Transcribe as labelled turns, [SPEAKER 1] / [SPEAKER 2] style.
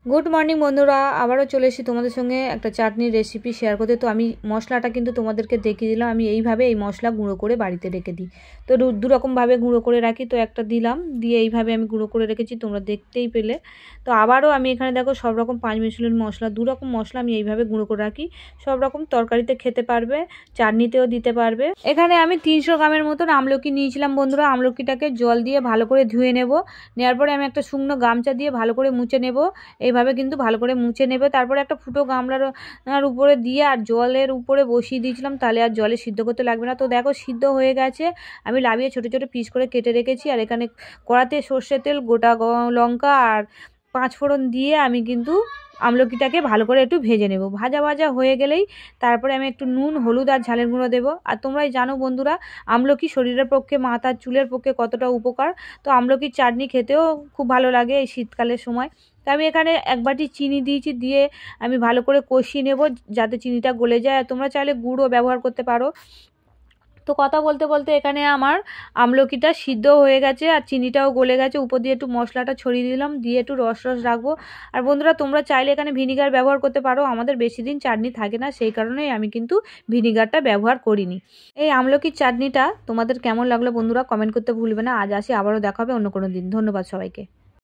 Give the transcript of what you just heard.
[SPEAKER 1] Good morning বন্ধুরা, আবারও চলে এসেছি তোমাদের সঙ্গে একটা চাটনির রেসিপি শেয়ার করতে। তো আমি মশলাটা কিন্তু তোমাদেরকে দেখিয়ে দিলাম। আমি এইভাবে এই মশলা গুঁড়ো করে বাড়িতে রেখে দিই। তো দুরকমভাবে গুঁড়ো করে রাখি। তো একটা দিলাম, দিয়ে এইভাবে আমি গুঁড়ো করে রেখেছি, তোমরা দেখতেই পেলে। তো আবারও আমি এখানে দেখো সব রকম 5 মিশালি মশলা, দুরকম মশলা আমি এইভাবে গুঁড়ো করে রাখি। সব রকম তরকারিতে খেতে পারবে, চাটনিতেও দিতে পারবে। এখানে আমি 300 গ্রামের মতন আমলকি নিয়েছিলাম বন্ধুরা। আমলকিটাকে জল দিয়ে ভালো করে ধুয়ে নেব। নেওয়ার পরে আমি একটা শুকনো গামছা দিয়ে ভালো করে মুছে নেব। এইভাবে কিন্তু ভালো করে মুছে নেবে। তারপরে একটা ফুটো গামলার উপরে দিয়ে আর জলের উপরে বসিয়ে দিয়েছিলাম, তাহলে আর জলে সিদ্ধ করতে লাগবে না। তো দেখো সিদ্ধ হয়ে গেছে। আমি লাবিয়ে ছোটো ছোটো পিস করে কেটে রেখেছি। আর এখানে কড়াতে সর্ষের তেল, গোটা লঙ্কা আর 5 ফোড়ন দিয়ে আমি কিন্তু আমলকিটাকে ভালো করে একটু ভেজে নেব। ভাজা ভাজা হয়ে গেলেই তারপরে আমি একটু নুন, হলুদ আর ঝালের গুঁড়ো দেবো। আর তোমরাই জানো বন্ধুরা, আমলকি শরীরের পক্ষে, মাথার চুলের পক্ষে কতটা উপকার। তো আমলকির চাটনি খেতেও খুব ভালো লাগে এই শীতকালের সময়। তো আমি এখানে 1 বাটি চিনি দিয়েছি, দিয়ে আমি ভালো করে কষিয়ে নেব যাতে চিনিটা গলে যায়। আর তোমরা চাইলে গুড়ও ব্যবহার করতে পারো। তো কথা বলতে বলতে এখানে আমার আমলকিটা সিদ্ধ হয়ে গেছে আর চিনিটাও গলে গেছে। উপর দিয়ে একটু মশলাটা ছড়িয়ে দিলাম, দিয়ে একটু রস রাখবো। আর বন্ধুরা, তোমরা চাইলে এখানে ভিনিগার ব্যবহার করতে পারো। আমাদের বেশি দিন চাটনি থাকে না, সেই কারণেই আমি কিন্তু ভিনিগারটা ব্যবহার করিনি। এই আমলকির চাটনিটা তোমাদের কেমন লাগলো বন্ধুরা, কমেন্ট করতে ভুলবে না। আজ আসি, আবারও দেখা হবে অন্য কোনো দিন। ধন্যবাদ সবাইকে।